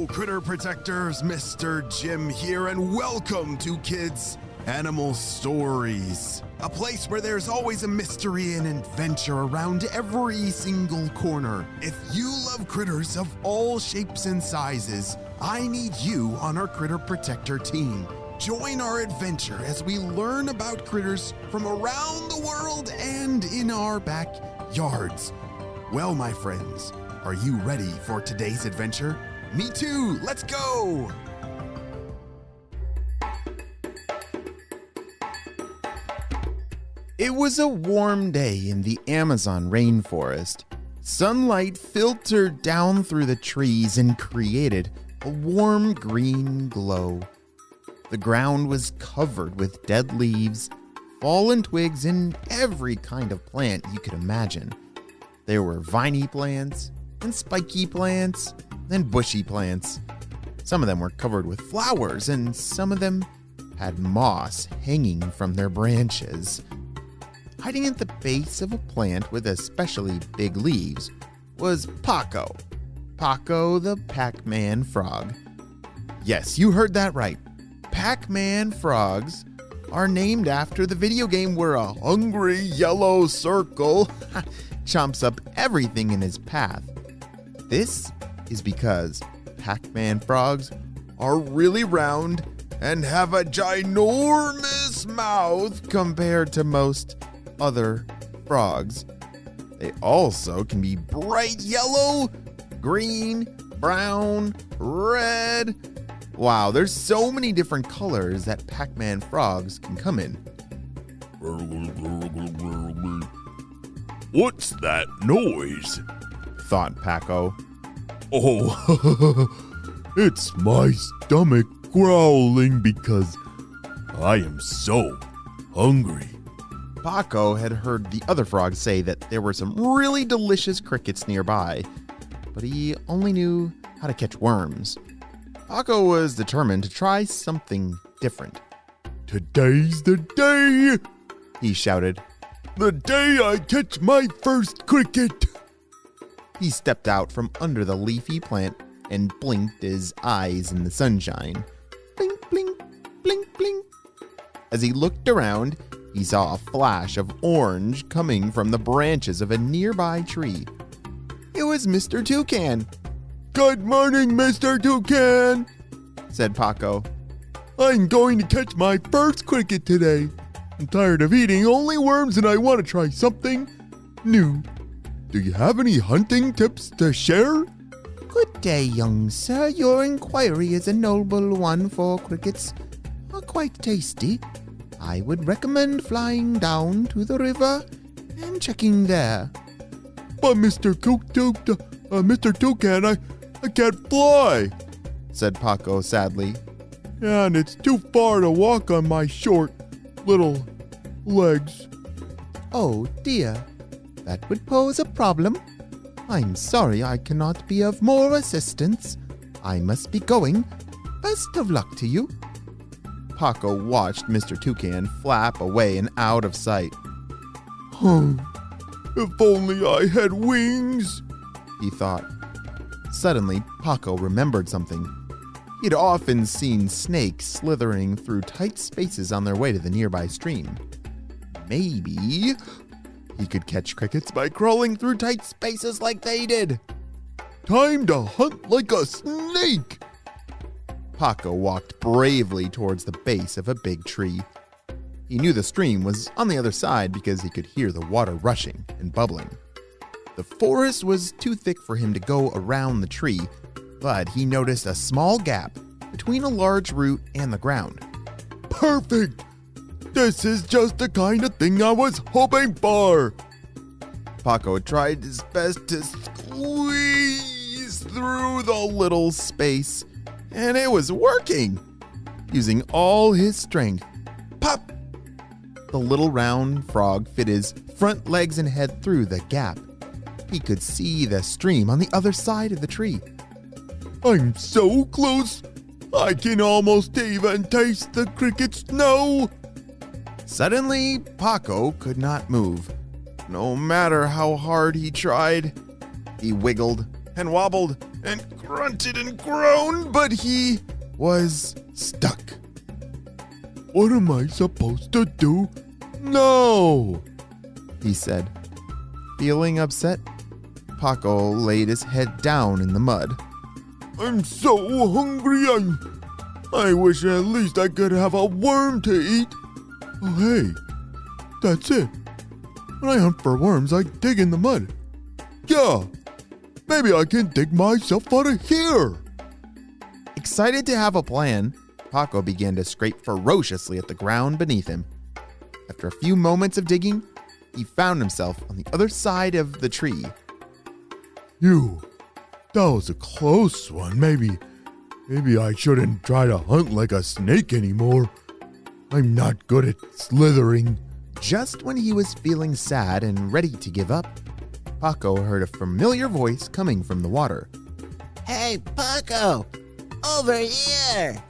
Critter Protectors, Mr. Jim here, and welcome to Kids Animal Stories, a place where there's always a mystery and adventure around every single corner. If you love critters of all shapes and sizes, I need you on our Critter Protector team. Join our adventure as we learn about critters from around the world and in our backyards. Well, my friends, are you ready for today's adventure? Me too, let's go! It was a warm day in the Amazon rainforest. Sunlight filtered down through the trees and created a warm green glow. The ground was covered with dead leaves, fallen twigs, and every kind of plant you could imagine. There were viney plants, and spiky plants, and bushy plants. Some of them were covered with flowers, and some of them had moss hanging from their branches. Hiding at the base of a plant with especially big leaves was Paco. Paco the Pacman frog. Yes, you heard that right. Pacman frogs are named after the video game where a hungry yellow circle chomps up everything in his path. This is because Pacman frogs are really round and have a ginormous mouth compared to most other frogs. They also can be bright yellow, green, brown, red. Wow, there's so many different colors that Pacman frogs can come in. What's that noise? Thought Paco. Oh, it's my stomach growling because I am so hungry. Paco had heard the other frogs say that there were some really delicious crickets nearby, but he only knew how to catch worms. Paco was determined to try something different. Today's the day, he shouted. The day I catch my first cricket. He stepped out from under the leafy plant and blinked his eyes in the sunshine. Blink, blink, blink, blink. As he looked around, he saw a flash of orange coming from the branches of a nearby tree. It was Mr. Toucan. Good morning, Mr. Toucan, said Paco. I'm going to catch my first cricket today. I'm tired of eating only worms and I want to try something new. Do you have any hunting tips to share? Good day, young sir. Your inquiry is a noble one, for crickets are quite tasty. I would recommend flying down to the river and checking there. But Mr. Toucan, I can't fly, said Paco sadly. And it's too far to walk on my short little legs. Oh dear, that would pose a problem. I'm sorry I cannot be of more assistance. I must be going. Best of luck to you. Paco watched Mr. Toucan flap away and out of sight. If only I had wings, he thought. Suddenly, Paco remembered something. He'd often seen snakes slithering through tight spaces on their way to the nearby stream. Maybe he could catch crickets by crawling through tight spaces like they did. Time to hunt like a snake. Paco walked bravely towards the base of a big tree. He knew the stream was on the other side because he could hear the water rushing and bubbling. The forest was too thick for him to go around the tree, but he noticed a small gap between a large root and the ground. Perfect! This is just the kind of thing I was hoping for! Paco tried his best to squeeze through the little space, and it was working. Using all his strength, pop! The little round frog fit his front legs and head through the gap. He could see the stream on the other side of the tree. I'm so close, I can almost even taste the cricket's snow. Suddenly, Paco could not move. No matter how hard he tried, he wiggled and wobbled and grunted and groaned, but he was stuck. What am I supposed to do now? He said. Feeling upset, Paco laid his head down in the mud. I'm so hungry. I wish at least I could have a worm to eat. Oh, hey, that's it. When I hunt for worms, I dig in the mud. Yeah, maybe I can dig myself out of here. Excited to have a plan, Paco began to scrape ferociously at the ground beneath him. After a few moments of digging, he found himself on the other side of the tree. That was a close one. Maybe I shouldn't try to hunt like a snake anymore. I'm not good at slithering. Just when he was feeling sad and ready to give up, Paco heard a familiar voice coming from the water. Hey, Paco! Over here!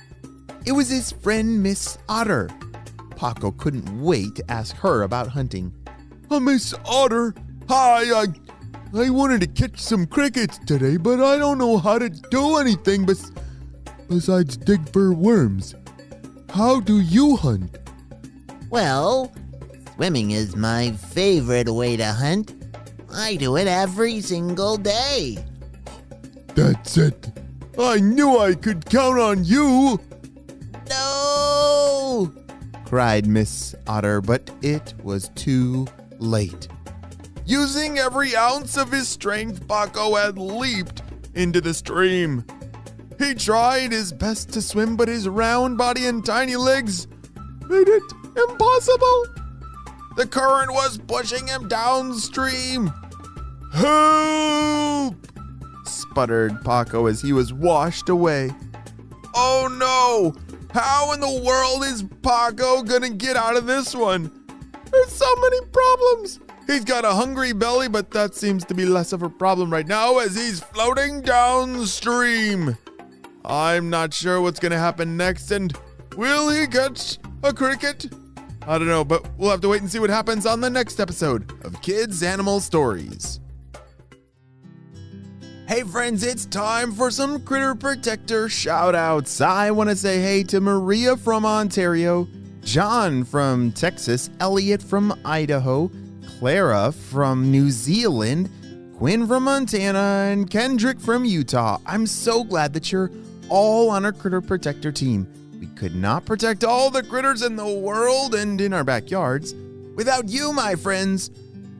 It was his friend Miss Otter. Paco couldn't wait to ask her about hunting. Miss Otter, hi, I wanted to catch some crickets today, but I don't know how to do anything besides dig for worms. How do you hunt? Well, swimming is my favorite way to hunt. I do it every single day. That's it. I knew I could count on you. No! Cried Miss Otter, but it was too late. Using every ounce of his strength, Paco had leaped into the stream. He tried his best to swim, but his round body and tiny legs made it impossible. The current was pushing him downstream. Help! Sputtered Paco as he was washed away. Oh no! How in the world is Paco gonna get out of this one? There's so many problems. He's got a hungry belly, but that seems to be less of a problem right now as he's floating downstream. I'm not sure what's gonna happen next, and will he catch a cricket? I don't know, but we'll have to wait and see what happens on the next episode of Kids Animal Stories. Hey friends, it's time for some Critter Protector shout-outs. I want to say hey to Maria from Ontario, John from Texas, Elliot from Idaho, Clara from New Zealand, Quinn from Montana, and Kendrick from Utah. I'm so glad that you're all on our Critter Protector team. We could not protect all the critters in the world and in our backyards without you, my friends.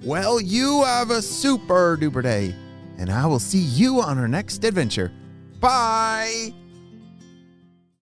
Well, you have a super duper day, and I will see you on our next adventure. Bye!